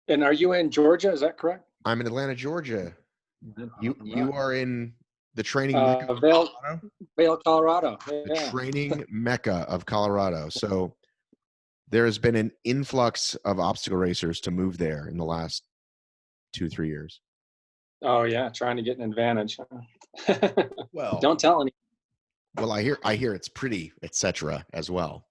And are you in Georgia? Is that correct? I'm in Atlanta, Georgia. You Right. are in the training mecca of Vail, Colorado? Vail, Colorado. The Yeah. training mecca of Colorado. So there has been an influx of obstacle racers to move there in the last 2-3 years. Oh yeah, trying to get an advantage. Well, don't tell any. Well, I hear it's pretty, etc. as well.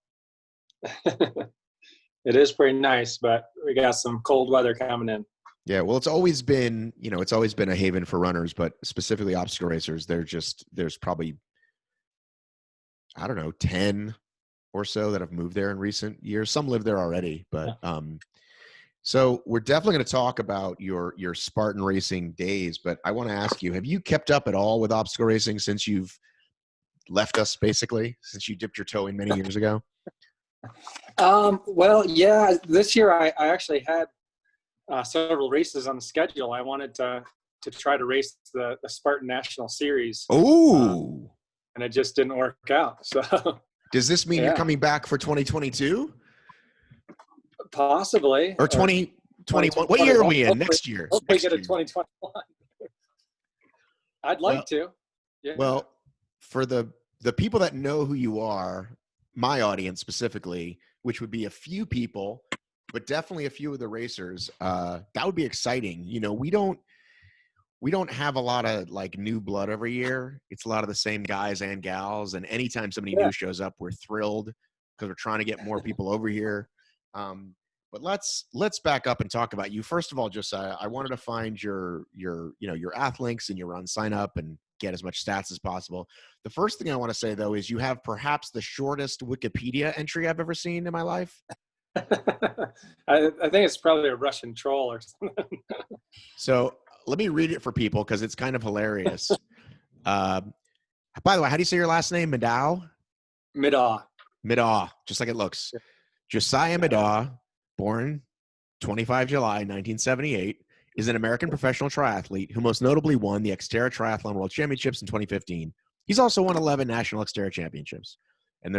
It is pretty nice, but we got some cold weather coming in. Yeah, well, it's always been a haven for runners, but specifically obstacle racers. There's probably, I don't know, 10 or so that have moved there in recent years. Some live there already, but so we're definitely going to talk about your Spartan racing days. But I want to ask you, have you kept up at all with obstacle racing since you've left us, basically, since you dipped your toe in many years ago? Well, yeah, this year I actually had several races on the schedule. I wanted to try to race the Spartan National Series. Oh, and it just didn't work out. So does this mean you're coming back for 2022? Possibly. Or 2021? What year are we in? Next year. Hopefully get a 2021. I'd like to. Yeah. Well, for the people that know who you are, my audience specifically, which would be a few people, but definitely a few of the racers, that would be exciting. You know, we don't have a lot of like new blood every year. It's a lot of the same guys and gals. And anytime somebody new shows up, we're thrilled because we're trying to get more people over here. But let's back up and talk about you. First of all, Josiah, I wanted to find your ath links and your run sign up and get as much stats as possible. The first thing I want to say though is you have perhaps the shortest Wikipedia entry I've ever seen in my life. I think it's probably a Russian troll or something. So let me read it for people because it's kind of hilarious. By the way, how do you say your last name? Middaugh? Middaugh, just like it looks. Yeah. Josiah Middaugh, born 25 July 1978, is an American professional triathlete who most notably won the XTerra Triathlon World Championships in 2015. He's also won 11 national XTerra championships. And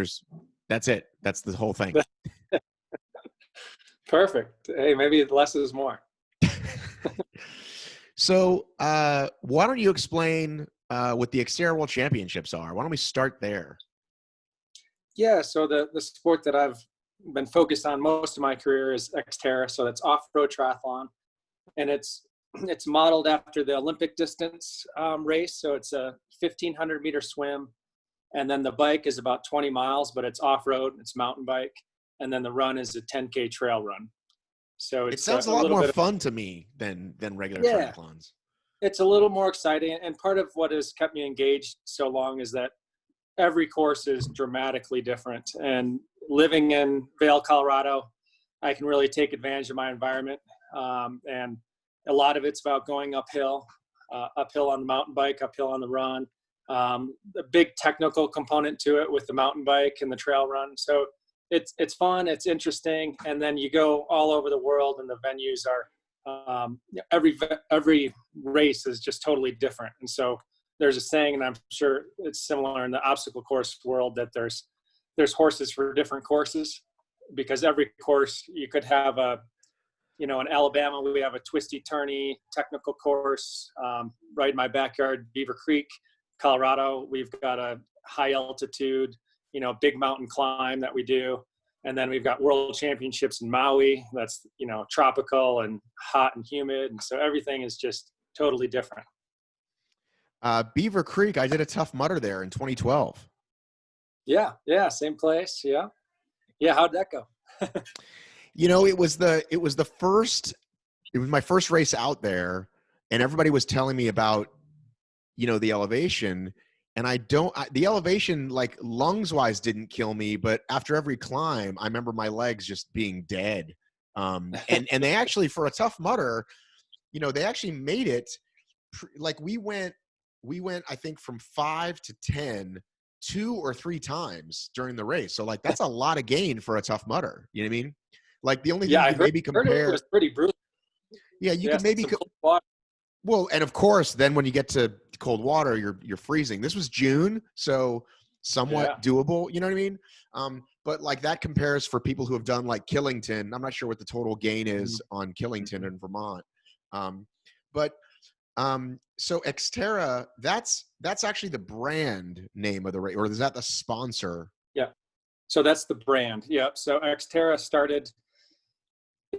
that's it. That's the whole thing. Perfect. Hey, maybe less is more. So why don't you explain what the XTerra World Championships are? Why don't we start there? Yeah, so the sport that I've been focused on most of my career is XTerra. So that's off-road triathlon. And it's modeled after the Olympic distance race. So it's a 1,500 meter swim. And then the bike is about 20 miles, but it's off-road. It's mountain bike. And then the run is a 10K trail run. So it sounds a lot more fun to me than regular triathlons. It's a little more exciting. And part of what has kept me engaged so long is that every course is dramatically different. And living in Vail, Colorado, I can really take advantage of my environment. And a lot of it's about going uphill on the mountain bike, uphill on the run. A big technical component to it with the mountain bike and the trail run. So it's fun, it's interesting, and then you go all over the world, and the venues are every race is just totally different. And so there's a saying, and I'm sure it's similar in the obstacle course world, that there's horses for different courses, because every course you could have in Alabama we have a twisty turny technical course. Right in my backyard, Beaver Creek, Colorado, we've got a high altitude, big mountain climb that we do. And then we've got world championships in Maui. That's, tropical and hot and humid. And so everything is just totally different. Beaver Creek, I did a Tough Mudder there in 2012. Yeah. Same place. Yeah. How'd that go? It was my first race out there, and everybody was telling me about, the elevation. And the elevation, like lungs wise, didn't kill me, but after every climb, I remember my legs just being dead. And they actually, for a Tough Mudder, they actually made it like we went, I think from 5 to 10, 2 or 3 times during the race. So like, that's a lot of gain for a Tough Mudder. You know what I mean? Like the only thing you maybe compare. It was pretty brutal. Yeah. You can maybe. Well, and of course, then when you get to cold water, you're freezing. This was June, so somewhat doable. You know what I mean? But like that compares for people who have done like Killington. I'm not sure what the total gain is on Killington in Vermont. So XTerra, that's actually the brand name of the race, or is that the sponsor? Yeah. So that's the brand. Yeah. So XTerra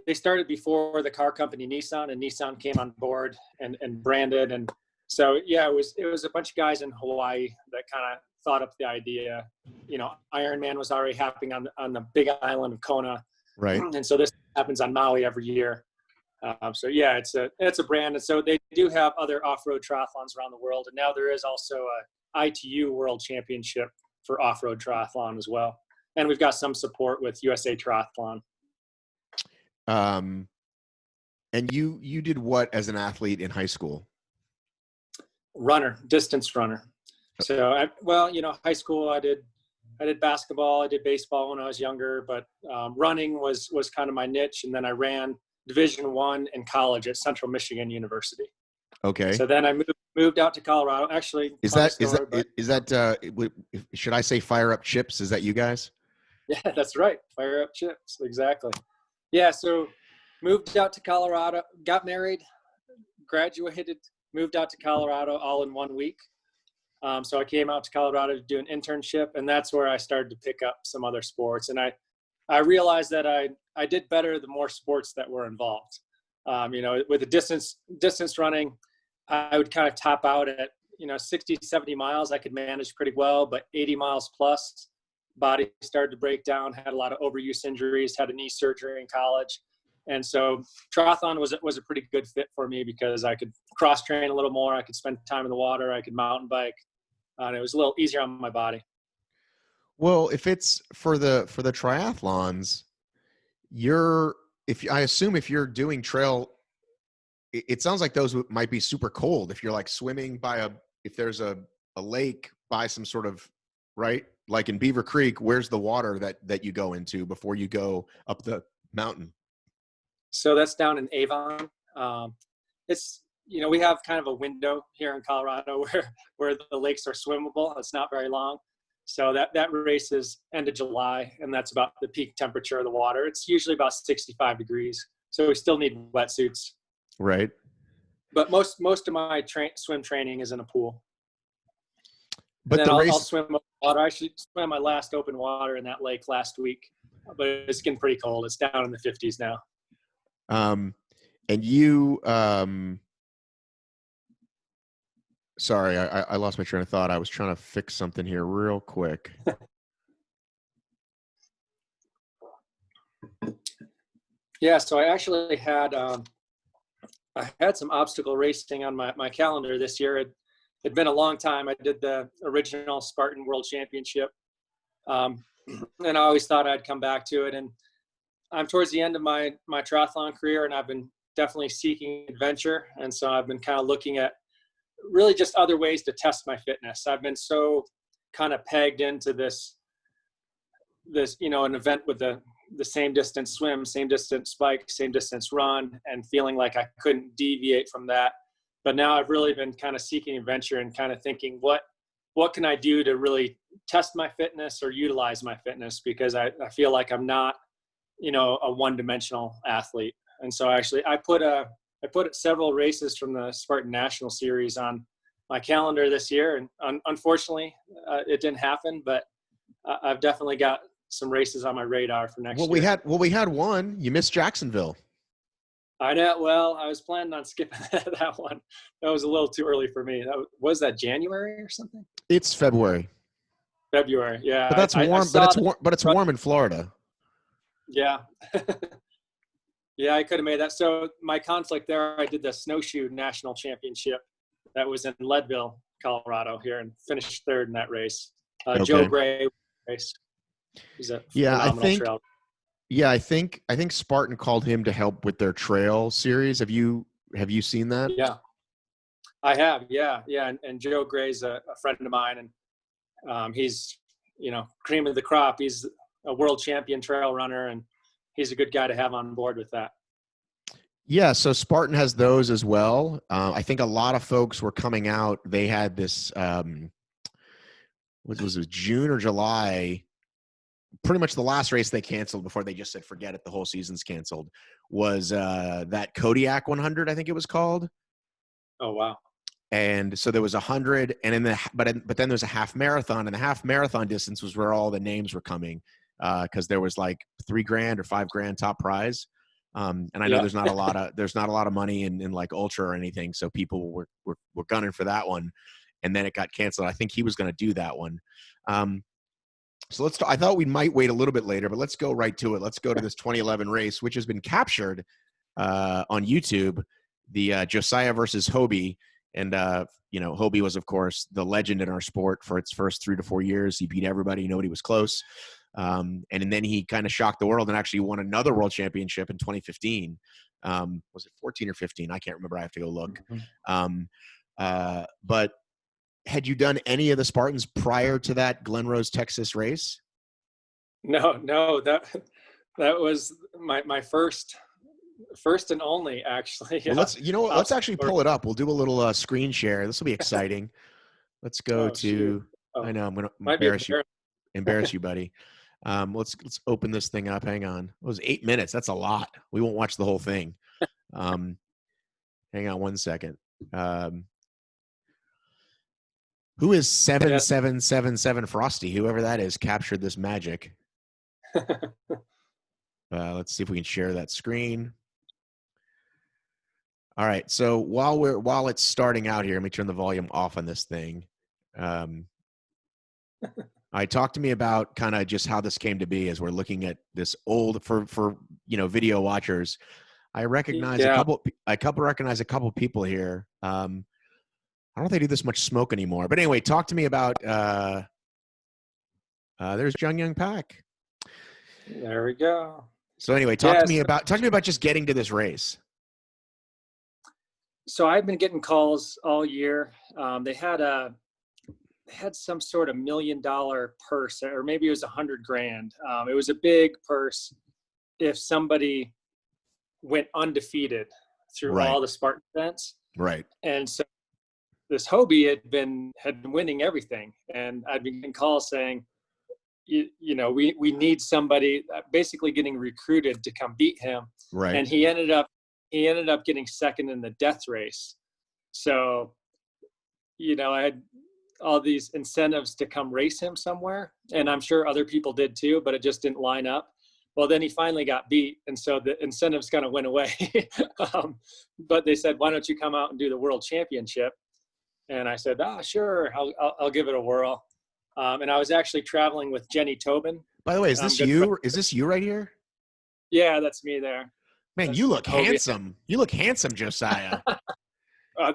they started before the car company Nissan, and Nissan came on board and branded. And so, yeah, it was a bunch of guys in Hawaii that kind of thought up the idea. You know, Ironman was already happening on the big island of Kona. Right. And so this happens on Maui every year. So yeah, it's a brand. And so they do have other off-road triathlons around the world. And now there is also a ITU World Championship for off-road triathlon as well. And we've got some support with USA Triathlon. And you did what as an athlete in high school? Distance runner. So high school I did basketball, I did baseball when I was younger, but running was kind of my niche. And then I ran Division I in college at Central Michigan University. Okay. So then I moved out to Colorado. Actually, should I say Fire Up Chips? Is that you guys? Yeah, that's right. Fire Up Chips. Exactly. Yeah. So moved out to Colorado, got married, graduated, moved out to Colorado all in 1 week. So I came out to Colorado to do an internship, and that's where I started to pick up some other sports. And I realized that I did better the more sports that were involved. With the distance running, I would kind of top out at, 60, 70 miles. I could manage pretty well, but 80 miles plus, body started to break down, had a lot of overuse injuries, had a knee surgery in college. And so triathlon was a pretty good fit for me because I could cross train a little more. I could spend time in the water. I could mountain bike. And it was a little easier on my body. Well, if it's for the triathlons, I assume if you're doing trail, it sounds like those might be super cold. If you're like swimming if there's a lake by some sort of, right? Like in Beaver Creek, where's the water that you go into before you go up the mountain? So that's down in Avon. It's, we have kind of a window here in Colorado where the lakes are swimmable. It's not very long. So that race is end of July, and that's about the peak temperature of the water. It's usually about 65 degrees. So we still need wetsuits. Right. But most of my swim training is in a pool. But and then I'll swim open water. I actually swam my last open water in that lake last week, but it's getting pretty cold. It's down in the 50s now. And you, sorry, I lost my train of thought. I was trying to fix something here real quick. Yeah, so I actually had some obstacle racing on my calendar this year. It'd been a long time. I did the original Spartan World Championship, and I always thought I'd come back to it. And I'm towards the end of my triathlon career, and I've been definitely seeking adventure. And so I've been kind of looking at really just other ways to test my fitness. I've been so kind of pegged into this, an event with the same distance swim, same distance bike, same distance run, and feeling like I couldn't deviate from that. But now I've really been kind of seeking adventure and kind of thinking, what can I do to really test my fitness or utilize my fitness? Because I feel like I'm not, a one-dimensional athlete. And so actually I put several races from the Spartan National Series on my calendar this year. And unfortunately, it didn't happen, but I've definitely got some races on my radar for next year. We had one. You missed Jacksonville. I know. Well, I was planning on skipping that one. That was a little too early for me. Was that January or something? It's February. February, yeah. But that's warm. But it's warm in Florida. Yeah. Yeah, I could have made that. So my conflict there, I did the snowshoe national championship that was in Leadville, Colorado here, and finished third in that race. Okay. Joe Gray race. He's a phenomenal trail. Yeah, I think Spartan called him to help with their trail series. Have you seen that? Yeah, I have. Yeah. And Joe Gray's a friend of mine, and he's cream of the crop. He's a world champion trail runner, and he's a good guy to have on board with that. Yeah, so Spartan has those as well. I think a lot of folks were coming out. They had this was it, June or July? Pretty much the last race they canceled before they just said, forget it, the whole season's canceled, was that Kodiak 100, I think it was called. Oh, wow. And so there was 100, and but then there's a half marathon, and the half marathon distance was where all the names were coming, because there was like $3,000 or $5,000 top prize. And I know there's not a lot of money in like ultra or anything, so people were gunning for that one, and then it got canceled. I think he was going to do that one. So I thought we might wait a little bit later, but let's go right to it. Let's go to this 2011 race, which has been captured on YouTube, the Josiah versus Hobie. And, Hobie was, of course, the legend in our sport for its first 3 to 4 years. He beat everybody. Nobody was close. And then he kind of shocked the world and actually won another world championship in 2015. Was it 14 or 15? I can't remember. I have to go look. But had you done any of the Spartans prior to that Glen Rose, Texas race? No, that was my first and only, actually. Well, let's actually pull it up. We'll do a little screen share. This will be exciting. Let's go I know I'm going to embarrass you, buddy. Let's open this thing up. Hang on. It was 8 minutes. That's a lot. We won't watch the whole thing. Hang on 1 second. Who is 7777 Frosty? Whoever that is captured this magic. Let's see if we can share that screen. All right. So while it's starting out here, let me turn the volume off on this thing. Talk to me about kind of just how this came to be as we're looking at this old for video watchers. I recognize a couple people here. I don't think they do this much smoke anymore. But anyway, talk to me about there's Jung Young Pak. There we go. So anyway, talk to me about just getting to this race. So I've been getting calls all year. They had some sort of $1 million purse, or maybe it was $100,000. It was a big purse if somebody went undefeated through all the Spartan events. Right. And so this Hobie had been winning everything, and I'd been getting calls saying, we need somebody, basically getting recruited to come beat him. Right. And he ended up getting second in the death race. So, I had all these incentives to come race him somewhere, and I'm sure other people did too, but it just didn't line up. Well, then he finally got beat, and so the incentives kind of went away. But they said, why don't you come out and do the world championship? And I said, sure, I'll give it a whirl. And I was actually traveling with Jenny Tobin. By the way, is this you? Is this you right here? Yeah, that's me there. Man, you look handsome. You look handsome, Josiah.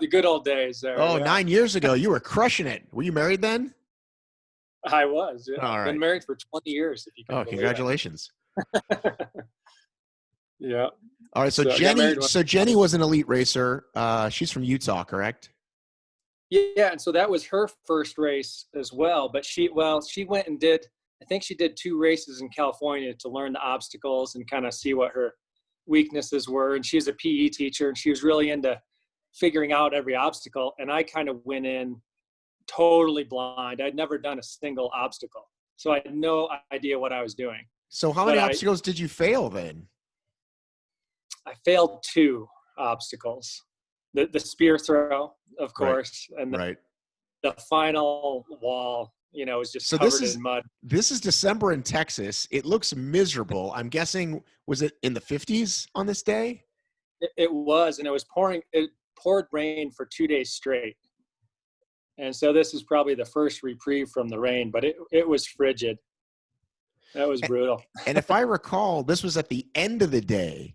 The good old days there. Oh, yeah. 9 years ago, you were crushing it. Were you married then? I was. Yeah. All right. Been married for 20 years. If you can congratulations. Yeah. All right. So Jenny was an elite racer. She's from Utah, correct? Yeah, and so that was her first race as well. But she went and did 2 races in California to learn the obstacles and kind of see what her weaknesses were. And she's a PE teacher, and she was really into figuring out every obstacle. And I kind of went in totally blind. I'd never done a single obstacle, so I had no idea what I was doing. So how many obstacles did you fail then? I failed 2 obstacles. The spear throw, of course, and the final wall, was just covered in mud. This is December in Texas. It looks miserable. I'm guessing, was it in the 50s on this day? It was, and it was pouring. It poured rain for 2 days straight. And so this is probably the first reprieve from the rain, but it was frigid. That was brutal. And if I recall, this was at the end of the day.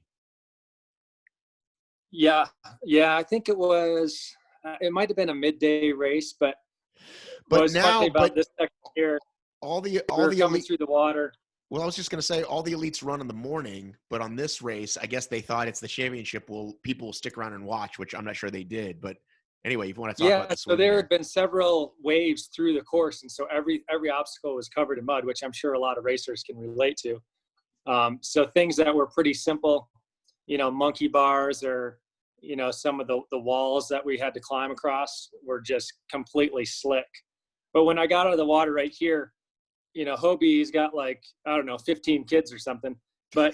Yeah, I think it was. It might have been a midday race, but now, this section here, all the coming through the water. Well, I was just going to say, all the elites run in the morning, but on this race, I guess they thought it's the championship. People will stick around and watch, which I'm not sure they did. But anyway, if you want to talk about this, so there had been several waves through the course, and so every obstacle was covered in mud, which I'm sure a lot of racers can relate to. So things that were pretty simple, monkey bars or some of the walls that we had to climb across were just completely slick. But when I got out of the water right here, you know, Hobie's got like, I don't know, 15 kids or something. But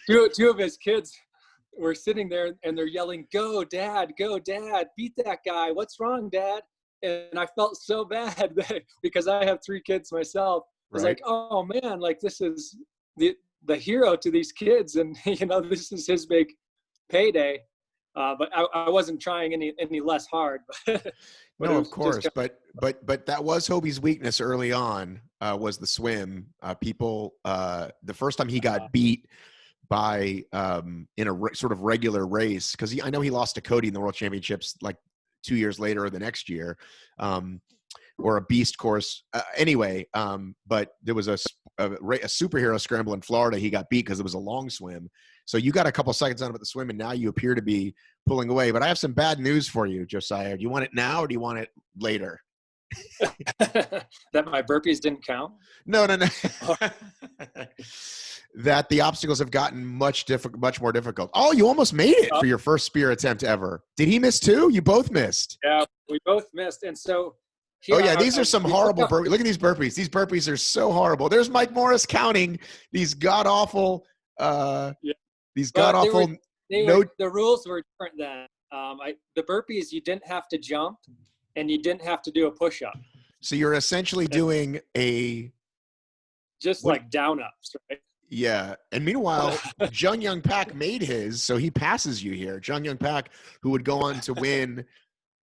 two of his kids were sitting there and they're yelling, go, Dad, beat that guy. What's wrong, Dad? And I felt so bad because I have 3 kids myself. I was like, oh man, like this is the hero to these kids. And, you know, this is his big payday. But I wasn't trying any less hard. But no, of course. But that was Hobie's weakness early on, was the swim. People, the first time he got beat by in a sort of regular race, because I know he lost to Cody in the World Championships like 2 years later or the next year, or a beast course. Anyway, but there was a superhero scramble in Florida. He got beat because it was a long swim. So you got a couple seconds on him at the swim, and now you appear to be pulling away. But I have some bad news for you, Josiah. Do you want it now or do you want it later? That my burpees didn't count? No. That the obstacles have gotten much more difficult. Oh, you almost made it for your first spear attempt ever. Did he miss too? You both missed. Yeah, we both missed. And so these are some horrible burpees. Look at these burpees. These burpees are so horrible. There's Mike Morris counting these god-awful the rules were different then. The burpees, you didn't have to jump and you didn't have to do a push-up. So you're essentially doing like down-ups, right? Yeah. And meanwhile, Jung Young Pak made his, so he passes you here. Jung Young Pak, who would go on to win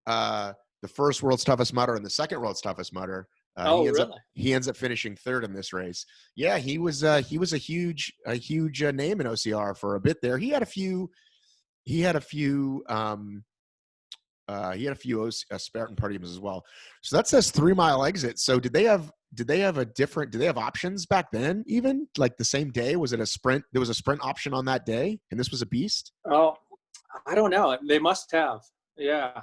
the first World's Toughest Mudder and the second World's Toughest Mudder. He ends up finishing 3rd in this race. Yeah, he was a huge name in OCR for a bit there. He had a few Spartan podiums as well. So that says 3 mile exit. So did they have options back then, even like the same day? Was it a sprint? There was a sprint option on that day, and this was a beast? Oh, I don't know. They must have. Yeah.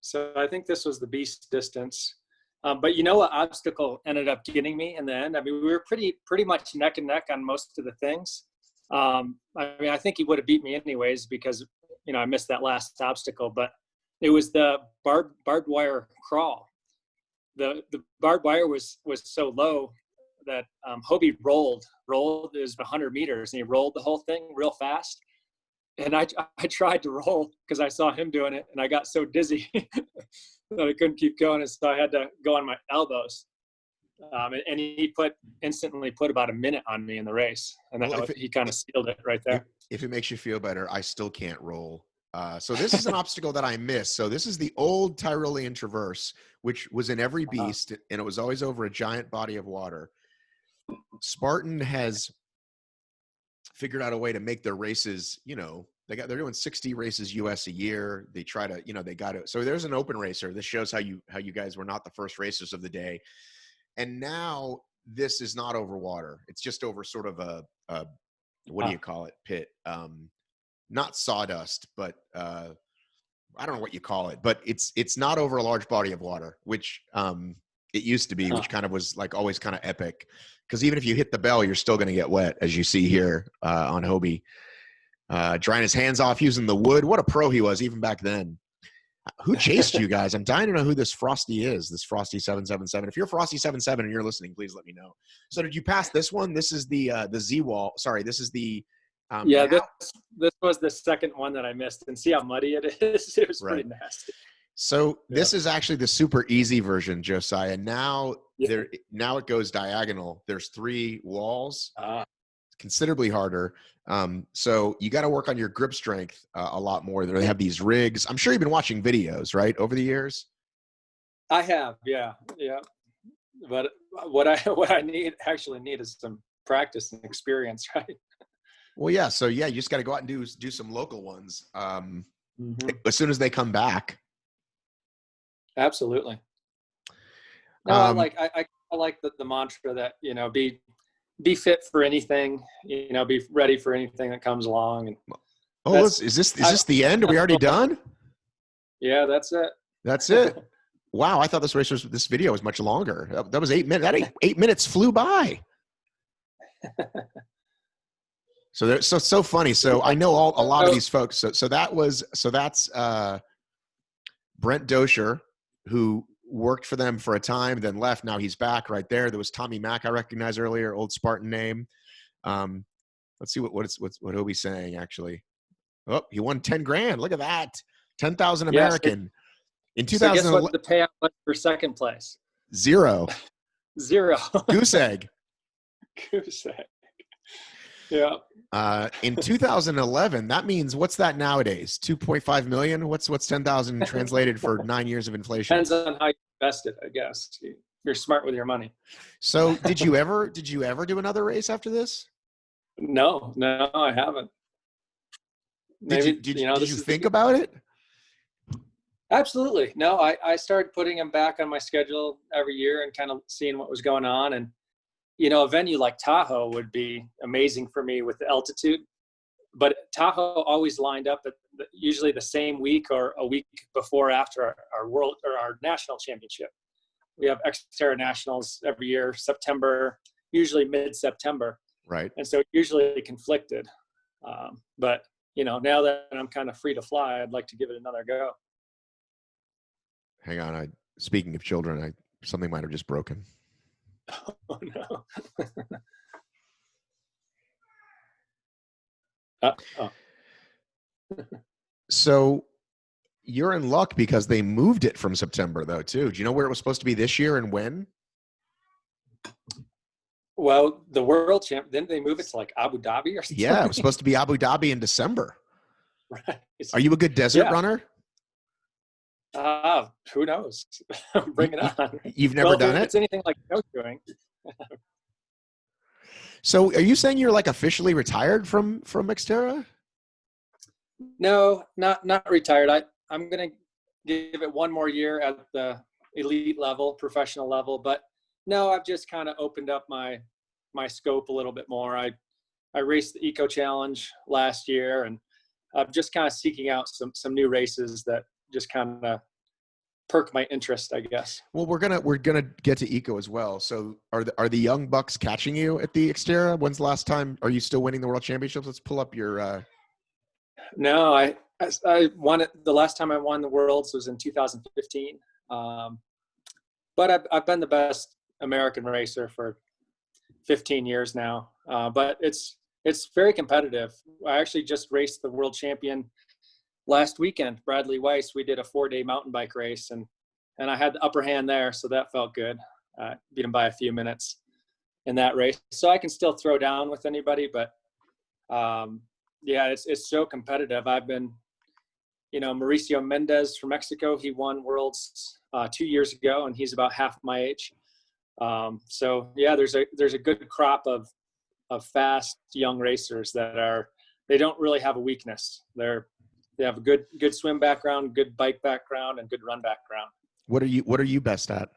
So I think this was the beast distance. But you know what obstacle ended up getting me in the end? I mean, we were pretty much neck and neck on most of the things. I mean, I think he would have beat me anyways because, you know, I missed that last obstacle, but it was the barbed wire crawl. The barbed wire was so low that Hobie rolled. It was 100 meters, and he rolled the whole thing real fast. And I tried to roll because I saw him doing it, and I got so dizzy that I couldn't keep going, and so I had to go on my elbows. And he instantly put about a minute on me in the race, and he kind of sealed it right there. If it makes you feel better, I still can't roll. So this is an obstacle that I missed. So this is the old Tyrolean Traverse, which was in every beast, and it was always over a giant body of water. Spartan has figured out a way to make their races, you know, they're doing 60 races US a year. They try to, you know, they got to, so there's an open racer. This shows how you guys were not the first racers of the day. And now this is not over water. It's just over sort of a what do you call it? Pit. Not sawdust, but I don't know what you call it, but it's not over a large body of water, which it used to be, which kind of was like always kind of epic. Because even if you hit the bell, you're still going to get wet, as you see here on Hobie. Drying his hands off using the wood. What a pro he was even back then. Who chased you guys? I'm dying to know who this Frosty is, this Frosty 777. If you're Frosty 77 and you're listening, please let me know. So did you pass this one? This is the Z-Wall. Sorry, this is the this was the second one that I missed. And see how muddy it is? It was pretty nasty. So this is actually the super easy version, Josiah. Now now it goes diagonal. There's 3 walls, considerably harder. So you got to work on your grip strength a lot more. They have these rigs. I'm sure you've been watching videos, right, over the years? I have, yeah. But what I actually need is some practice and experience, right? Well, yeah. So you just got to go out and do some local ones as soon as they come back. Absolutely. No, I like the mantra that, you know, be fit for anything, you know, be ready for anything that comes along. And is this the end? Are we already done? Yeah, that's it. That's it. Wow, I thought this video was much longer. That was 8 minutes. That 8 minutes flew by. So funny. So I know a lot of these folks. So that's Brent Dosher, who worked for them for a time, then left. Now he's back right there. There was Tommy Mack I recognized earlier, old Spartan name. Let's see what Hobie's saying actually. Oh, he won 10 grand. Look at that. 10,000 American. In So guess 2011, what the payout was for second place? zero. Zero. Goose egg. Goose egg. Yeah. In 2011, that means what's that nowadays? 2.5 million. What's 10,000 translated for 9 years of inflation? Depends on how you invest it, I guess. You're smart with your money. So did you ever do another race after this? No, I haven't. Did you think about it? Absolutely. No, I started putting them back on my schedule every year and kind of seeing what was going on. And, a venue like Tahoe would be amazing for me with the altitude. But Tahoe always lined up at usually the same week or a week before after our world or our national championship. We have XTerra nationals every year, September, usually mid-September. Right. And so usually conflicted. But, now that I'm kind of free to fly, I'd like to give it another go. Hang on. Speaking of children, something might have just broken. Oh, no. So you're in luck because they moved it from September, though, too. Do you know where it was supposed to be this year and when? Well, the world champ, didn't they move it to like Abu Dhabi or something? Yeah, it was supposed to be Abu Dhabi in December. Right. Are you a good desert runner? Who knows? Bring it on. You've never done it? If it's anything like snowshoeing. So are you saying you're like officially retired from XTerra? No, not retired. I'm going to give it one more year at the elite level, professional level. But no, I've just kind of opened up my scope a little bit more. I raced the Eco Challenge last year, and I'm just kind of seeking out some new races that just kind of perk my interest, I guess. Well, we're gonna get to Eco as well. So are the young bucks catching you at the XTerra? When's the last time? Are you still winning the world championships? Let's pull up your. No, I won it. The last time I won the worlds was in 2015. But I've been the best American racer for 15 years now. But it's very competitive. I actually just raced the world champion last weekend, Bradley Weiss. We did a 4-day mountain bike race, and I had the upper hand there, so that felt good. Beat him by a few minutes in that race. So I can still throw down with anybody, but yeah, it's so competitive. I've been, Mauricio Mendez from Mexico, he won worlds 2 years ago, and he's about half my age. So yeah, there's a good crop of fast young racers they don't really have a weakness. They have a good swim background, good bike background, and good run background. What are you best at?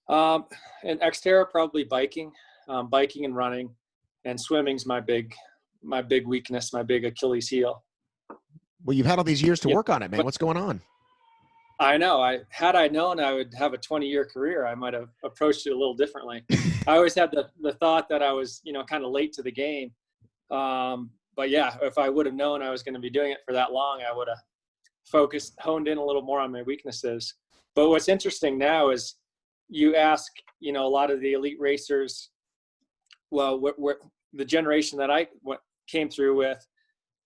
In XTerra, probably biking and running, and swimming's my big weakness, my big Achilles heel. Well, you've had all these years to work on it, man. What's going on? I know. Had I known I would have a 20-year career, I might have approached it a little differently. I always had the thought that I was, kind of late to the game. But yeah, if I would have known I was going to be doing it for that long, I would have honed in a little more on my weaknesses. But what's interesting now is you ask, a lot of the elite racers, well, the generation that I came through with,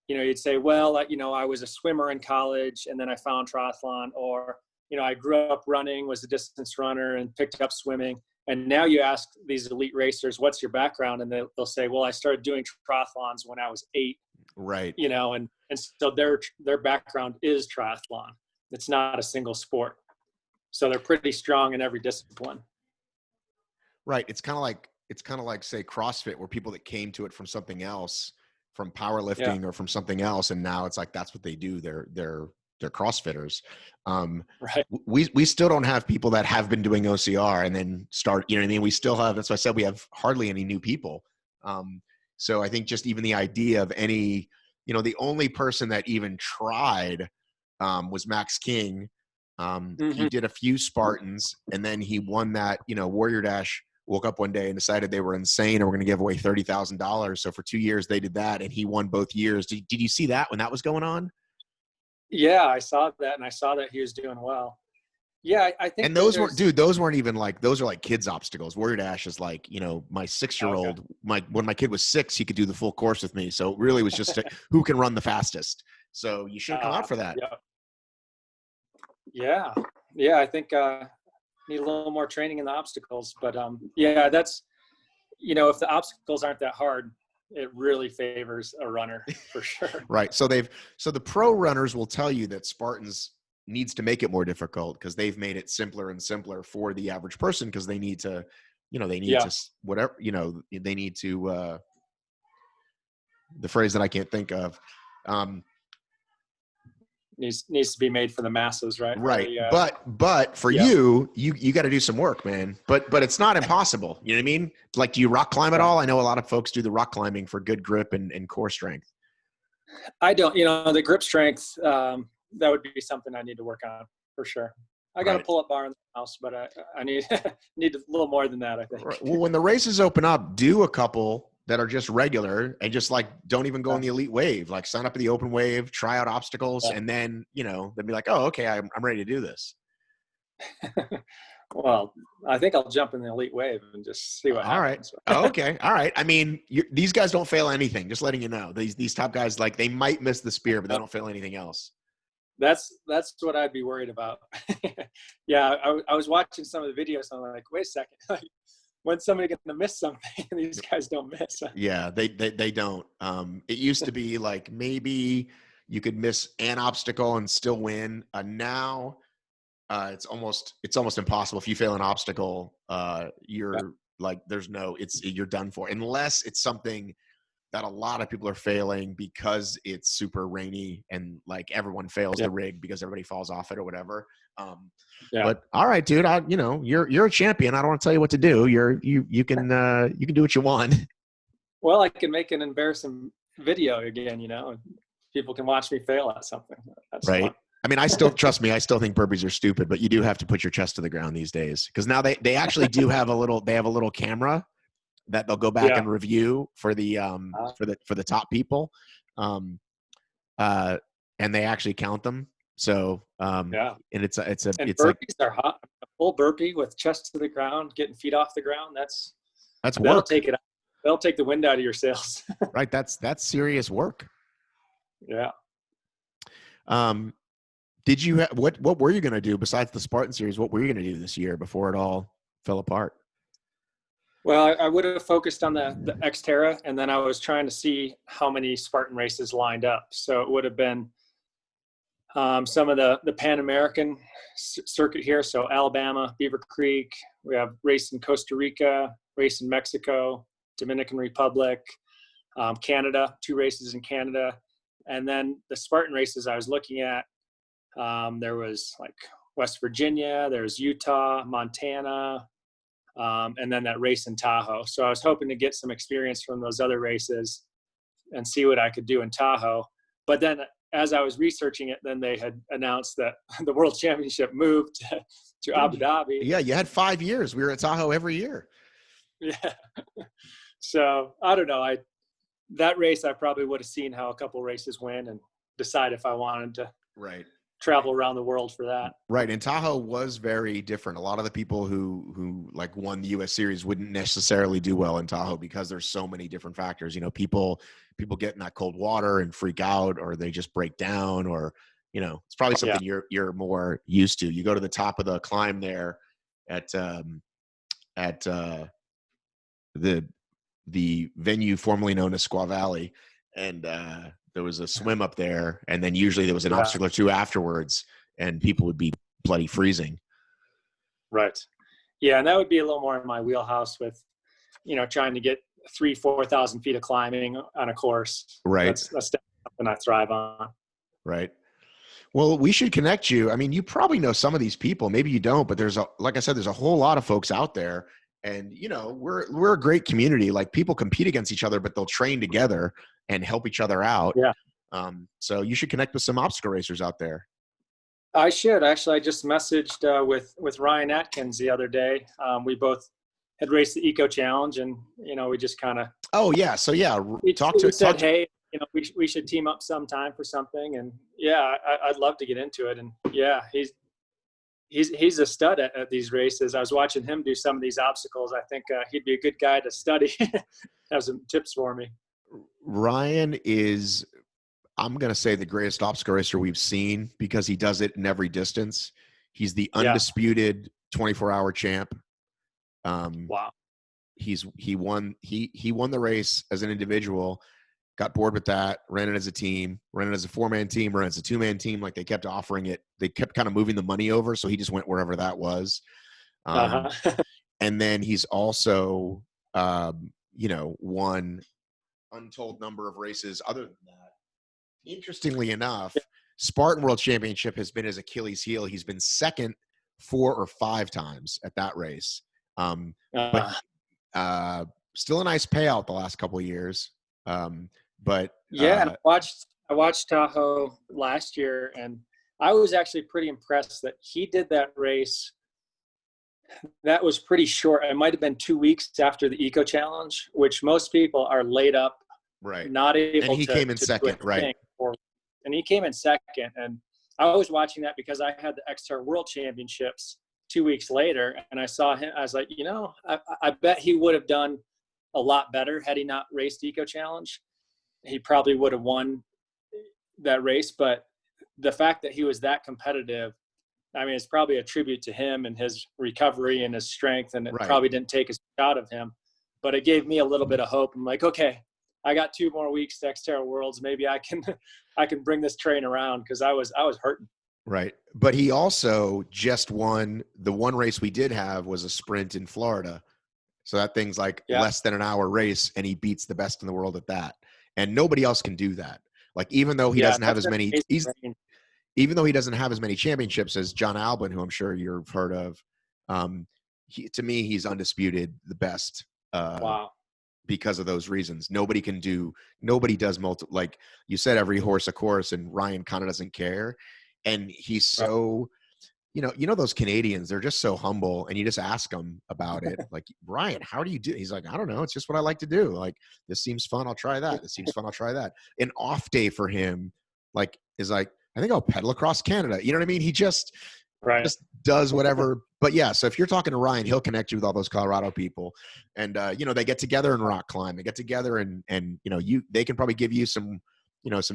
you'd say, well, I was a swimmer in college and then I found triathlon, or, I grew up running, was a distance runner and picked up swimming. And now you ask these elite racers, what's your background? And they'll say, well, I started doing triathlons when I was 8. Right. And so their background is triathlon. It's not a single sport. So they're pretty strong in every discipline. Right. It's kind of like say CrossFit, where people that came to it from something else, from powerlifting or from something else, and now it's like that's what they do. They're CrossFitters. Right. We still don't have people that have been doing OCR and then start. You know what I mean? We still have. That's why I said we have hardly any new people. So I think just even the idea of any, the only person that even tried was Max King. He did a few Spartans, and then he won that. Warrior Dash woke up one day and decided they were insane and were going to give away $30,000. So for 2 years they did that, and he won both years. Did you see that when that was going on? Yeah, I saw that, and I saw that he was doing well. Yeah, I think And that those weren't, dude, those weren't even like, those are like kids obstacles. Warrior Dash is like, you know, my 6-year-old, when my kid was 6, he could do the full course with me. So it really was just who can run the fastest. So you should come out for that. Yeah. I think need a little more training in the obstacles, but yeah, that's, you know, if the obstacles aren't that hard, it really favors a runner for sure. Right. So the pro runners will tell you that Spartans needs to make it more difficult because they've made it simpler and simpler for the average person because they need to, you know, whatever, you know, they need to, the phrase that I can't think of, needs to be made for the masses, right? Right. Really, but for you got to do some work, man. But it's not impossible. You know what I mean? Like, do you rock climb at all? I know a lot of folks do the rock climbing for good grip and core strength. I don't, you know, the grip strength, that would be something I need to work on for sure. I got a pull-up bar in the house, but I need need a little more than that, I think. Right. Well, when the races open up, do a couple that are just regular and just like don't even go in the elite wave. Like sign up for the open wave, try out obstacles, and then, you know, they'll be like, oh, okay, I'm ready to do this. Well, I think I'll jump in the elite wave and just see what happens. All right. Okay. All right. I mean, these guys don't fail anything. Just letting you know. These top guys, like, they might miss the spear, but they don't fail anything else. That's what I'd be worried about. Yeah, I was watching some of the videos and I'm like, wait a second. Like, when's somebody going to miss something? These guys don't miss. Yeah, they don't. It used to be like maybe you could miss an obstacle and still win. Now it's almost impossible. If you fail an obstacle, you're like, you're done for, unless it's something that a lot of people are failing because it's super rainy and like everyone fails the rig because everybody falls off it or whatever. But all right, dude, you're a champion. I don't want to tell you what to do. You can do what you want. Well, I can make an embarrassing video again, you know, and people can watch me fail at something. That's right. fun. I mean, I still think burpees are stupid, but you do have to put your chest to the ground these days. Cause now they actually do have a little camera that they'll go back and review for the top people. And they actually count them. So, and it's burpees like, are hot. A full burpee with chest to the ground, getting feet off the ground. That's work. They'll take the wind out of your sails. Right. That's serious work. Yeah. Did you what were you going to do besides the Spartan series? What were you going to do this year before it all fell apart? Well, I would have focused on the XTerra, and then I was trying to see how many Spartan races lined up. So it would have been some of the Pan American circuit here. So Alabama, Beaver Creek, we have race in Costa Rica, race in Mexico, Dominican Republic, Canada, 2 races in Canada. And then the Spartan races I was looking at, there was like West Virginia, there's Utah, Montana, and then that race in Tahoe. So I was hoping to get some experience from those other races and see what I could do in Tahoe. But then as I was researching it, then they had announced that the World Championship moved to Abu Dhabi. Yeah, you had 5 years. We were at Tahoe every year. Yeah. So I don't know. That race, I probably would have seen how a couple races went and decide if I wanted to travel around the world for that. Right. And Tahoe was very different. A lot of the people who like won the US series wouldn't necessarily do well in Tahoe because there's so many different factors. You know, people get in that cold water and freak out, or they just break down, or, you know, it's probably something you're more used to. You go to the top of the climb there at the venue formerly known as Squaw Valley, and there was a swim up there, and then usually there was an obstacle or two afterwards, and people would be bloody freezing. Right. Yeah, and that would be a little more in my wheelhouse with, you know, trying to get 3,000-4,000 feet of climbing on a course. Right. That's something I thrive on. Right. Well, we should connect you. I mean, you probably know some of these people. Maybe you don't, but like I said, there's a whole lot of folks out there. And, you know, we're a great community. Like, people compete against each other, but they'll train together and help each other out. Yeah. So you should connect with some obstacle racers out there. I should. Actually, I just messaged with Ryan Atkins the other day. We both had raced the Eco Challenge, and, you know, we just kind of. Oh, yeah. So, yeah. We said, hey, you know, we should team up sometime for something. And, yeah, I'd love to get into it. And, yeah, he's a stud at these races. I was watching him do some of these obstacles. I think he'd be a good guy to study. Have some tips for me. Ryan is, I'm going to say, the greatest obstacle racer we've seen because he does it in every distance. He's the undisputed 24-hour champ. Wow. He won the race as an individual, got bored with that, ran it as a team, ran it as a 4-man team, ran it as a 2-man team. Like, they kept offering it. They kept kind of moving the money over. So he just went wherever that was. And then he's also, won untold number of races other than that. Interestingly enough, Spartan World Championship has been his Achilles heel. He's been second 4 or 5 times at that race. But still a nice payout the last couple of years. And I watched Tahoe last year, and I was actually pretty impressed that he did that race. That was pretty short. It might have been 2 weeks after the Eco Challenge, which most people are laid up, right? Not able. And he came in second, right? And he came in second, and I was watching that because I had the XTerra World Championships 2 weeks later, and I saw him. I was like, I bet he would have done a lot better had he not raced Eco Challenge. He probably would have won that race, but the fact that he was that competitive, I mean, it's probably a tribute to him and his recovery and his strength, and it probably didn't take a shot of him, but it gave me a little bit of hope. I'm like, okay, I got 2 more weeks to XTerra Worlds. Maybe I can bring this train around, because I was hurting. Right. But he also just won the one race we did have was a sprint in Florida. So that thing's like less than an hour race, and he beats the best in the world at that. And nobody else can do that. Like, even though he doesn't have as many, even though he doesn't have as many championships as John Albin, who I'm sure you've heard of, to me, he's undisputed the best. Because of those reasons. Nobody does like you said, every horse a course, and Ryan kind of doesn't care. And he's so, those Canadians, they're just so humble, and you just ask them about it. Like, Ryan, how do you do? He's like, I don't know. It's just what I like to do. Like, this seems fun. I'll try that. This seems fun. I'll try that. An off day for him, like, is like, I think I'll pedal across Canada. You know what I mean? He just does whatever. But yeah, so if you're talking to Ryan, he'll connect you with all those Colorado people, and they get together and rock climb. They get together and they can probably give you some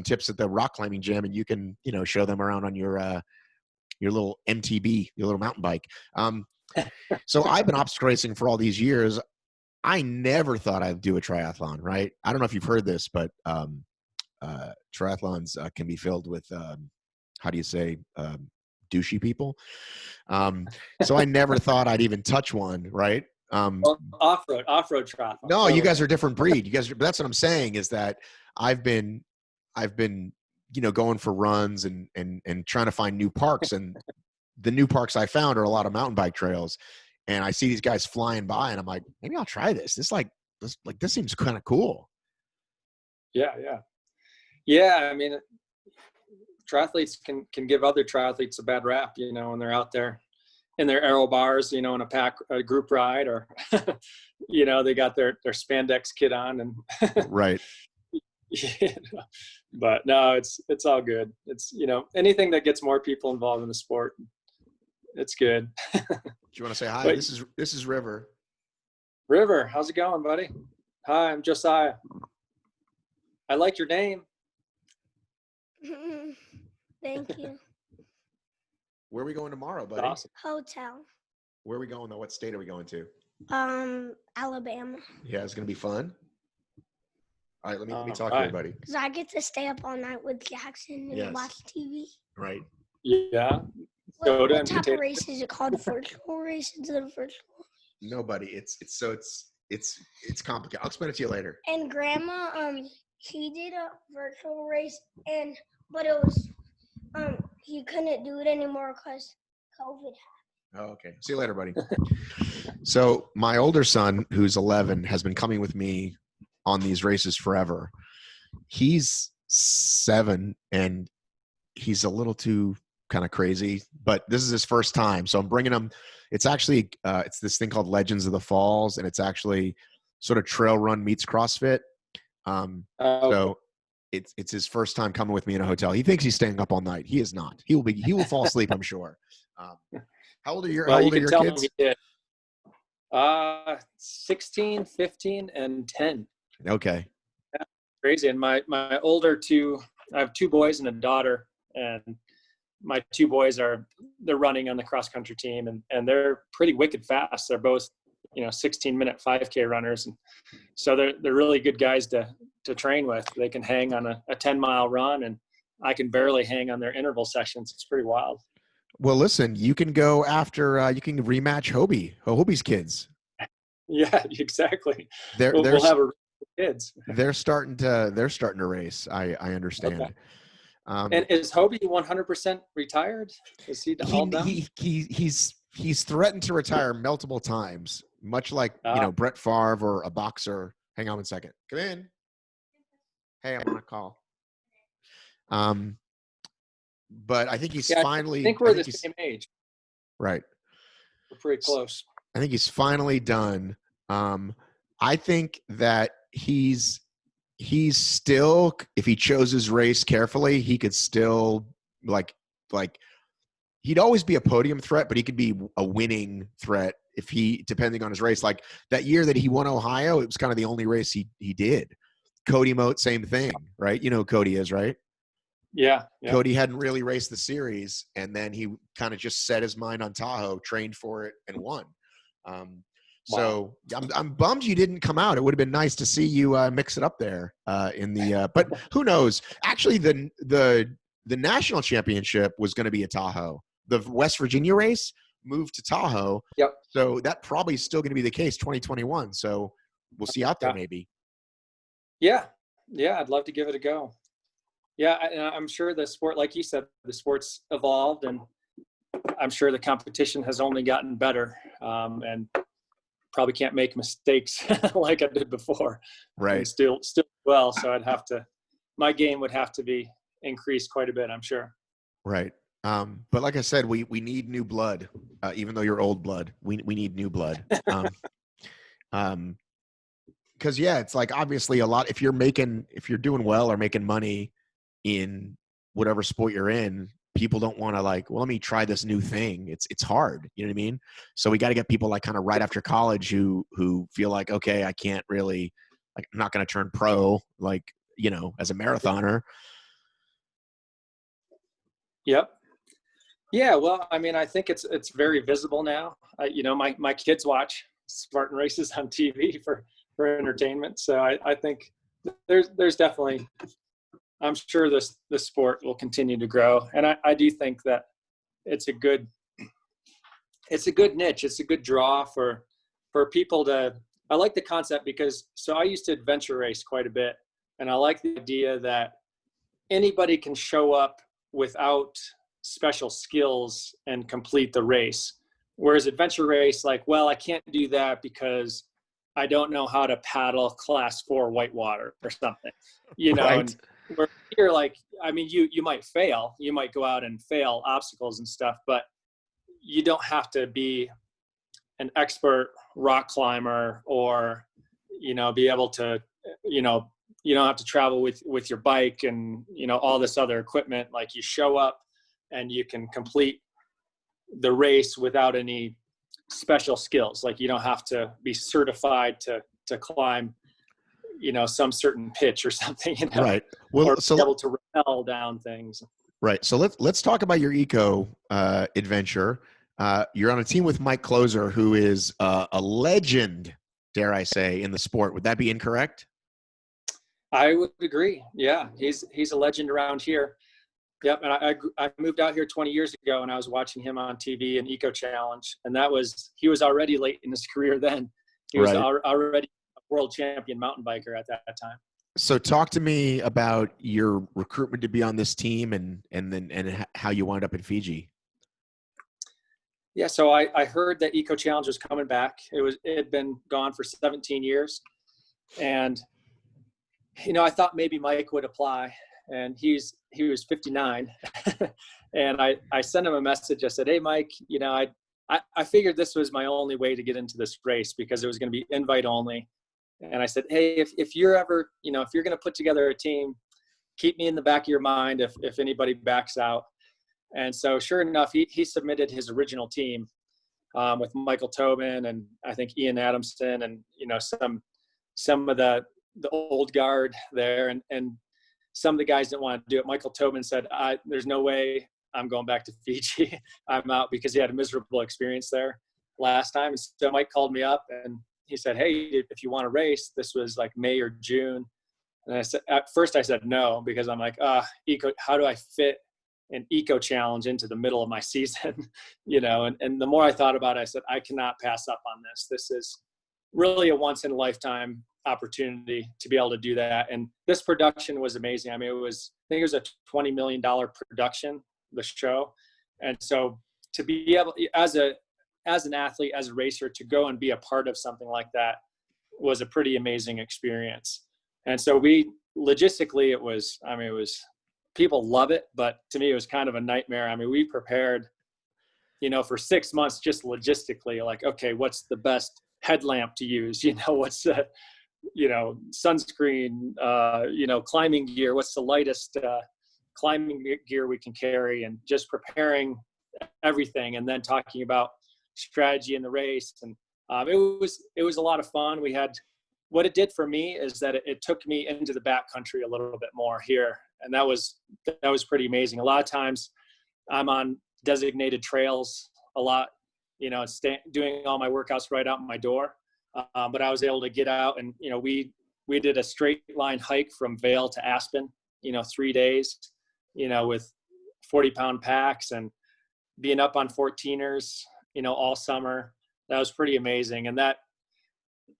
tips at the rock climbing jam, and you can show them around on your little MTB, your little mountain bike. So I've been obstacle racing for all these years. I never thought I'd do a triathlon. Right? I don't know if you've heard this, but triathlons can be filled with how do you say? Douchey people. So I never thought I'd even touch one, right? Off-road triathlon. No, you guys are a different breed. That's what I'm saying, is that I've been going for runs and trying to find new parks, and the new parks I found are a lot of mountain bike trails, and I see these guys flying by, and I'm like, maybe I'll try this. This seems kind of cool. Yeah. I mean, triathletes can give other triathletes a bad rap, when they're out there in their aero bars, in a group ride, or, they got their spandex kit on and right. But no, it's all good. It's, anything that gets more people involved in the sport, it's good. Do you want to say hi? But, this is River. River, how's it going, buddy? Hi, I'm Josiah. I like your name. Thank you. Where are we going tomorrow, buddy? Awesome. Hotel. Where are we going, though? What state are we going to? Alabama. Yeah, it's going to be fun. All right, let me talk to you, buddy. Because I get to stay up all night with Jackson and watch TV. Right. Yeah. What type of race is it called? Virtual race? Is it a virtual? No, buddy. It's complicated. I'll explain it to you later. And Grandma, he did a virtual race, but it was he couldn't do it anymore because COVID happened. Oh, okay. See you later, buddy. So my older son, who's 11, has been coming with me on these races forever. He's 7, and he's a little too kind of crazy, but this is his first time. So I'm bringing him. It's actually, it's this thing called Legends of the Falls, and it's actually sort of trail run meets CrossFit. So it's his first time coming with me in a hotel. He thinks he's staying up all night. He is not. He will fall asleep, I'm sure. How old are your Well, you can tell him kids? he did. 16, 15, and 10. Okay. Yeah, crazy. And my older two, I have two boys and a daughter, and my two boys they're running on the cross country team, and they're pretty wicked fast. They're both, 16-minute 5K runners. And so they're really good guys to train with. They can hang on a 10-mile run, and I can barely hang on their interval sessions. It's pretty wild. Well, listen, you can go after, you can rematch Hobie's kids. Yeah, exactly. They're We'll have a kids. They're starting to race. I understand. Okay. And is Hobie 100% retired? Is he all done? He's threatened to retire multiple times, much like Brett Favre or a boxer. Hang on one second. Come in. Hey, I'm on a call. But I think he's finally. I think we're the same age. Right. We're pretty close. I think he's finally done. I think that he's still, if he chose his race carefully, he could still like he'd always be a podium threat, but he could be a winning threat if depending on his race. Like that year that he won Ohio, it was kind of the only race he did. Cody Moat, same thing, right? You know who Cody is, right? Yeah. Cody hadn't really raced the series, and then he kind of just set his mind on Tahoe, trained for it, and won. So I'm bummed you didn't come out. It would have been nice to see you mix it up there in the. But who knows? Actually, the national championship was going to be at Tahoe. The West Virginia race moved to Tahoe. Yep. So that probably is still going to be the case 2021. So we'll see out there maybe. Yeah. I'd love to give it a go. Yeah, and I'm sure the sport, like you said, the sport's evolved, and I'm sure the competition has only gotten better, and probably can't make mistakes like I did before. Right. And still well, so my game would have to be increased quite a bit, I'm sure. Right. But like I said, we need new blood, even though you're old blood. We need new blood. Because it's like obviously a lot. If you're doing well or making money in whatever sport you're in, people don't want to let me try this new thing. It's hard. You know what I mean? So we got to get people like kind of right after college who feel like, okay, I can't really, I'm not going to turn pro, as a marathoner. Yep. Yeah. Well, I mean, I think it's very visible now. My kids watch Spartan races on TV for entertainment. So I think there's definitely, I'm sure the sport will continue to grow. And I do think that it's a good niche. It's a good draw for people I like the concept because, I used to adventure race quite a bit. And I like the idea that anybody can show up without special skills and complete the race. Whereas adventure race, I can't do that because I don't know how to paddle class 4 whitewater or something, Right. And where you're you might fail, you might go out and fail obstacles and stuff, but you don't have to be an expert rock climber or, be able to, you don't have to travel with your bike and, all this other equipment. Like you show up and you can complete the race without any special skills. Like you don't have to be certified to climb, some certain pitch or something, Right. Well, or be able to rappel down things. Right. So let's talk about your eco adventure. You're on a team with Mike Closer, who is a legend, dare I say, in the sport. Would that be incorrect? I would agree. Yeah, he's a legend around here. Yep. And I moved out here 20 years ago, and I was watching him on TV in Eco Challenge, and he was already late in his career then. He was already a world champion mountain biker at that time. So talk to me about your recruitment to be on this team and how you wound up in Fiji. Yeah, so I heard that Eco Challenge was coming back. It had been gone for 17 years. And, I thought maybe Mike would apply, and he was 59. And I sent him a message. I said, hey, Mike, I figured this was my only way to get into this race because it was going to be invite only. And I said, hey, if you're ever, if you're going to put together a team, keep me in the back of your mind if anybody backs out. And so sure enough, he submitted his original team, with Michael Tobin and I think Ian Adamson and, some of the old guard there. And some of the guys didn't want to do it. Michael Tobin said, there's no way I'm going back to Fiji. I'm out, because he had a miserable experience there last time. And so Mike called me up and he said, hey, if you want to race, this was like May or June. And I said, at first I said no, because I'm like, how do I fit an eco challenge into the middle of my season? And the more I thought about it, I said, I cannot pass up on this. This is really a once in a lifetime opportunity to be able to do that. And this production was amazing. I mean, I think it was a $20 million production, the show. And so to be able, as an athlete, as a racer, to go and be a part of something like that was a pretty amazing experience. And so logistically, it was people love it, but to me, it was kind of a nightmare. I mean, we prepared, for 6 months, just logistically, like, okay, what's the best headlamp to use? What's the, sunscreen, climbing gear, what's the lightest climbing gear we can carry, and just preparing everything. And then talking about strategy in the race. And it was a lot of fun. What it did for me is that it took me into the backcountry a little bit more here. And that was pretty amazing. A lot of times I'm on designated trails a lot, doing all my workouts right out my door. But I was able to get out and, we did a straight line hike from Vail to Aspen, 3 days, with 40-pound packs and being up on 14ers, all summer. That was pretty amazing. And that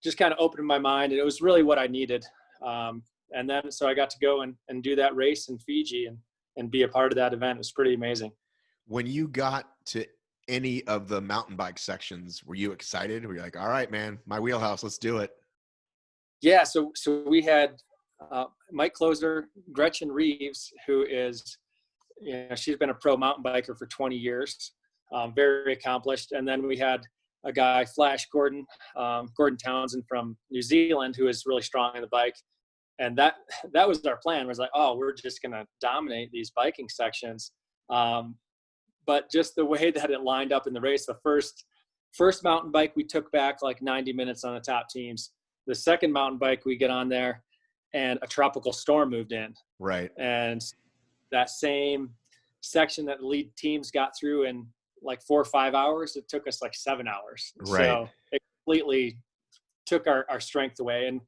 just kind of opened my mind, and it was really what I needed. And then, so I got to go and do that race in Fiji and be a part of that event. It was pretty amazing. When you got to any of the mountain bike sections, were you excited? Were you like, all right, man, my wheelhouse, let's do it? Yeah. So we had Mike Closer, Gretchen Reeves, who is, she's been a pro mountain biker for 20 years, very accomplished. And then we had a guy, Flash Gordon Townsend from New Zealand, who is really strong in the bike. And that was our plan. It was like, we're just going to dominate these biking sections. But just the way that it lined up in the race, the first mountain bike, we took back like 90 minutes on the top teams. The second mountain bike, we get on there and a tropical storm moved in. Right. And that same section that the lead teams got through in like 4 or 5 hours, it took us like 7 hours. Right. So it completely took our strength away. And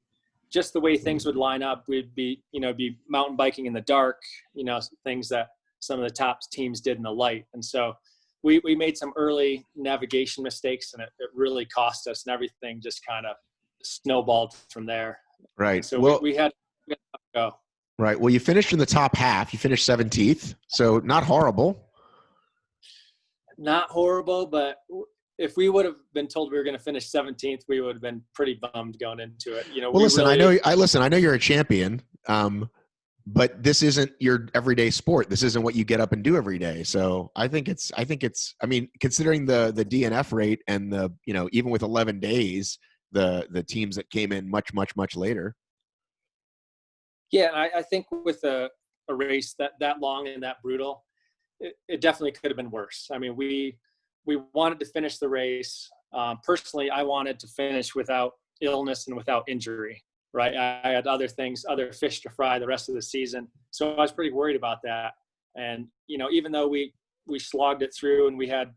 just the way things would line up, we'd be mountain biking in the dark, things that some of the top teams did in the light. And so we made some early navigation mistakes, and it really cost us, and everything just kind of snowballed from there. Right. So we had to go. Right. Well, you finished in the top half. You finished 17th. So not horrible. Not horrible, but if we would have been told we were going to finish 17th, we would have been pretty bummed going into it. Well, listen, I know you're a champion, but this isn't your everyday sport. This isn't what you get up and do every day. So I think it's, I mean, considering the DNF rate and even with 11 days, the teams that came in much later. Yeah. I think with a race that long and that brutal, it definitely could have been worse. I mean, we wanted to finish the race. Personally, I wanted to finish without illness and without injury, right? I had other fish to fry the rest of the season. So I was pretty worried about that. And, even though we slogged it through and we had,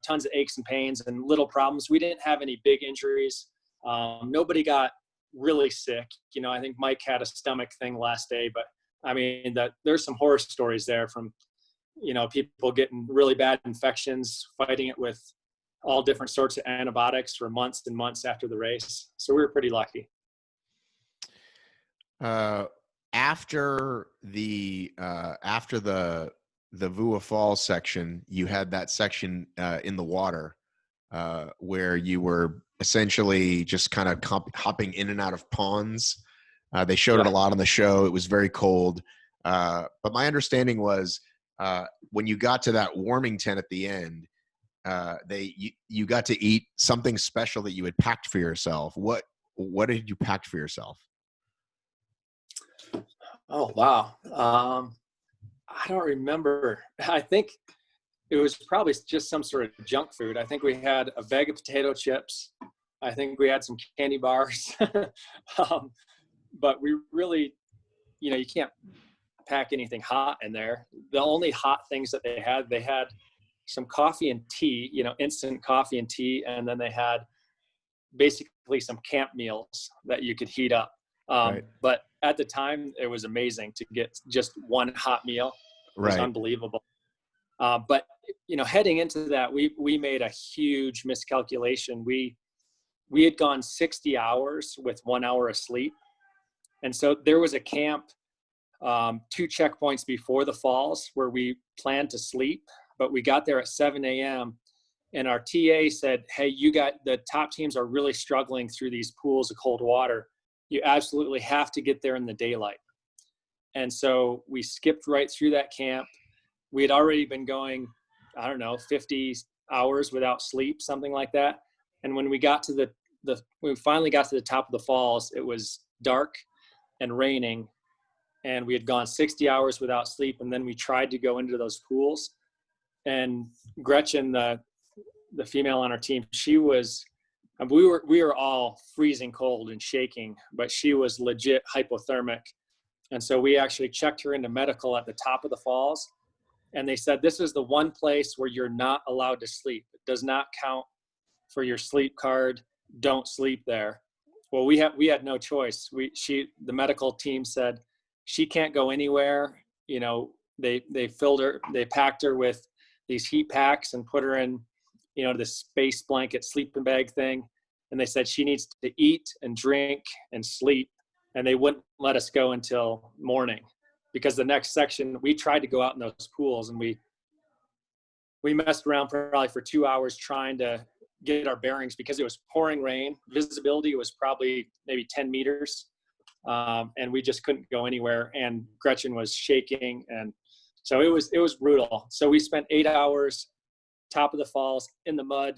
tons of aches and pains and little problems, we didn't have any big injuries. Nobody got really sick. I think Mike had a stomach thing last day, but I mean, there's some horror stories there from, people getting really bad infections, fighting it with all different sorts of antibiotics for months and months after the race. So we were pretty lucky. After the Vua Falls section, you had that section in the water where you were essentially just kind of hopping in and out of ponds. They showed it a lot on the show. It was very cold. But my understanding was when you got to that warming tent at the end, you got to eat something special that you had packed for yourself. What did you pack for yourself? Oh, wow. I don't remember. I think it was probably just some sort of junk food. I think we had a bag of potato chips. I think we had some candy bars. But we really, you can't pack anything hot in there. The only hot things that they had some coffee and tea, instant coffee and tea. And then they had basically some camp meals that you could heat up. Right. But at the time, it was amazing to get just one hot meal. It was unbelievable. But, heading into that, we made a huge miscalculation. We had gone 60 hours with 1 hour of sleep. And so there was a camp 2 checkpoints before the falls where we planned to sleep, but we got there at 7 a.m. and our TA said, hey, the top teams are really struggling through these pools of cold water. You absolutely have to get there in the daylight. And so we skipped right through that camp. We had already been going, 50 hours without sleep, something like that. And when we got to we finally got to the top of the falls, it was dark and raining, and we had gone 60 hours without sleep. And then we tried to go into those pools, and Gretchen, the female on our team, we were all freezing cold and shaking, but she was legit hypothermic. And so we actually checked her into medical at the top of the falls, and they said, this is the one place where you're not allowed to sleep. It does not count for your sleep card. Don't sleep there. Well, we had no choice. The medical team said she can't go anywhere. They packed her with these heat packs and put her in, this space blanket sleeping bag thing. And they said she needs to eat and drink and sleep. And they wouldn't let us go until morning, because the next section, we tried to go out in those pools, and we messed around probably for 2 hours trying to get our bearings, because it was pouring rain. Visibility was probably maybe 10 meters. And we just couldn't go anywhere. And Gretchen was shaking. And so it was brutal. So we spent 8 hours, top of the falls, in the mud,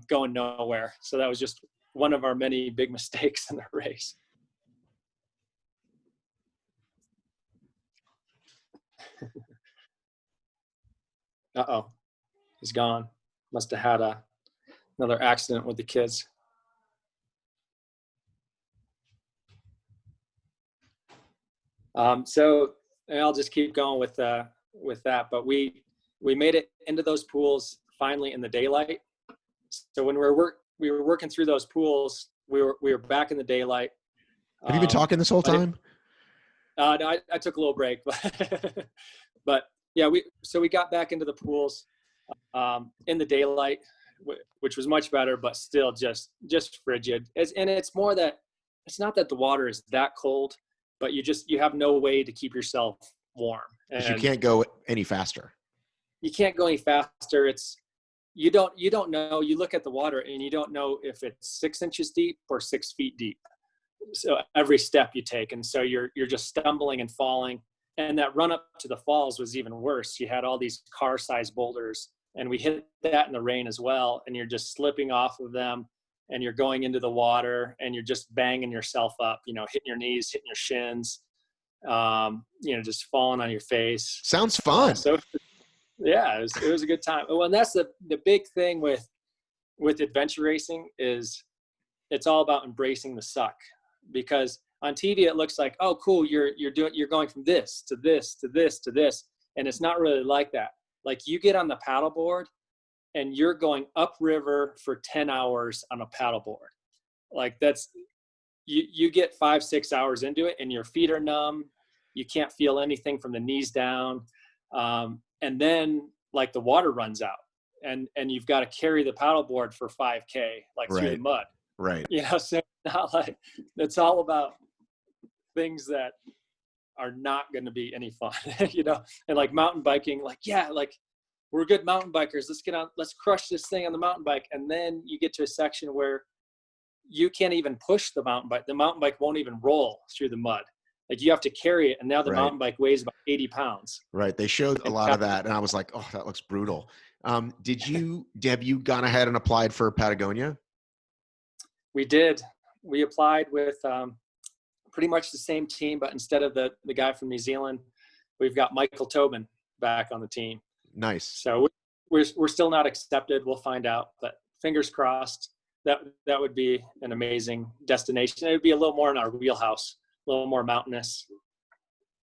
going nowhere. So that was just one of our many big mistakes in the race. Uh-oh, he's gone. Must have had another accident with the kids. So I'll just keep going with that. But we made it into those pools finally in the daylight. So when we were working through those pools, we were back in the daylight. Have you been talking this whole time? No, I took a little break, but yeah, we got back into the pools in the daylight, which was much better, but still just frigid. And it's more that it's not that the water is that cold, but you have no way to keep yourself warm. Because you can't go any faster. You can't go any faster. You don't know. You look at the water and you don't know if it's 6 inches deep or 6 feet deep. So every step you take, and so you're just stumbling and falling. And that run up to the falls was even worse. You had all these car-sized boulders, and we hit that in the rain as well. And you're just slipping off of them, and you're going into the water, and you're just banging yourself up, hitting your knees, hitting your shins, just falling on your face. Sounds fun. So yeah, it was a good time. Well, and that's the big thing with adventure racing is it's all about embracing the suck, because on TV it looks like, oh, cool, you're going from this to this to this to this, and it's not really like that. Like, you get on the paddleboard and you're going upriver for 10 hours on a paddleboard. Like, that's you get 5-6 hours into it, and your feet are numb. You can't feel anything from the knees down, and then like the water runs out, and you've got to carry the paddleboard for 5K through the mud. Right. So it's not like it's all about things that are not going to be any fun, and like mountain biking, we're good mountain bikers. Let's get on, let's crush this thing on the mountain bike. And then you get to a section where you can't even push the mountain bike. The mountain bike won't even roll through the mud. Like, you have to carry it. And now the mountain bike weighs about 80 pounds. Right. They showed a lot of that. And I was like, oh, that looks brutal. Have you gone ahead and applied for Patagonia? We did. We applied with pretty much the same team, but instead of the guy from New Zealand, we've got Michael Tobin back on the team. Nice. So we're still not accepted. We'll find out, but fingers crossed. That would be an amazing destination. It would be a little more in our wheelhouse, a little more mountainous.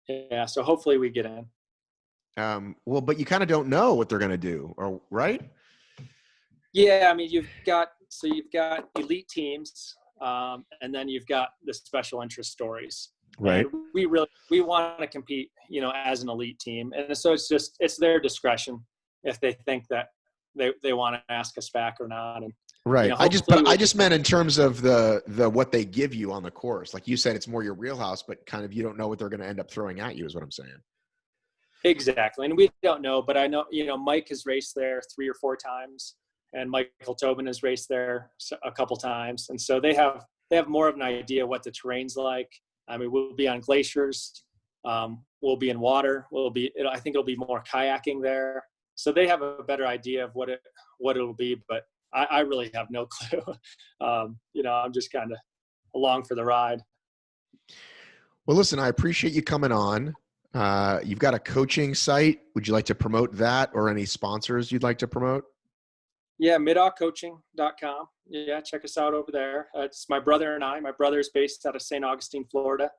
Yeah. So hopefully we get in. Well, but you kind of don't know what they're going to do, or right? Yeah. I mean, you've got elite teams, and then you've got the special interest stories. Right. And we want to compete, as an elite team. And so it's their discretion if they think that they want to ask us back or not. And right. I just meant in terms of the what they give you on the course. Like you said, it's more your wheelhouse, but kind of you don't know what they're going to end up throwing at you is what I'm saying. Exactly. And we don't know, but I know, Mike has raced there 3 or 4 times, and Michael Tobin has raced there a couple times. And so they have more of an idea what the terrain's like. I mean, we'll be on glaciers. We'll be in water. I think it'll be more kayaking there. So they have a better idea of what it'll be, but I really have no clue. I'm just kind of along for the ride. Well, listen, I appreciate you coming on. You've got a coaching site. Would you like to promote that, or any sponsors you'd like to promote? Yeah, middaughcoaching.com. Yeah, check us out over there. It's my brother and I. My brother is based out of St. Augustine, Florida,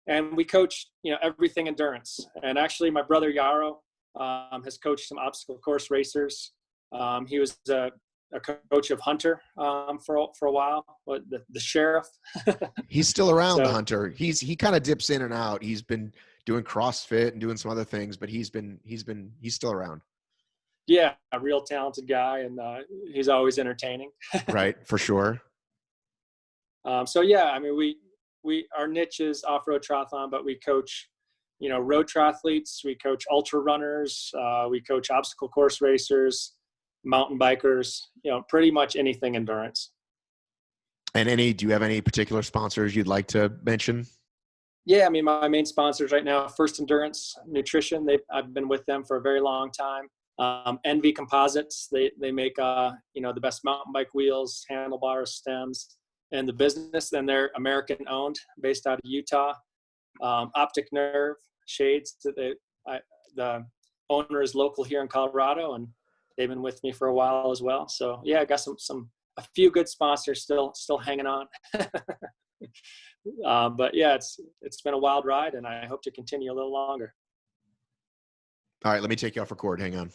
and we coach, everything endurance. And actually, my brother Yarrow has coached some obstacle course racers. He was a coach of Hunter for a while. The sheriff. He's still around, so, the Hunter. He kind of dips in and out. He's been doing CrossFit and doing some other things, but he's still around. Yeah, a real talented guy, and he's always entertaining. Right, for sure. So yeah, I mean, our niche is off-road triathlon, but we coach, road triathletes, we coach ultra runners, we coach obstacle course racers, mountain bikers, pretty much anything endurance. And do you have any particular sponsors you'd like to mention? Yeah, I mean, my main sponsors right now, First Endurance Nutrition. I've been with them for a very long time. Envy Composites, they make the best mountain bike wheels, handlebars, stems in the business, and they're American owned, based out of Utah. Optic Nerve shades, the owner is local here in Colorado, and they've been with me for a while as well. So yeah, I got a few good sponsors still hanging on. But yeah, it's been a wild ride, and I hope to continue a little longer. All right, let me take you off record. Hang on.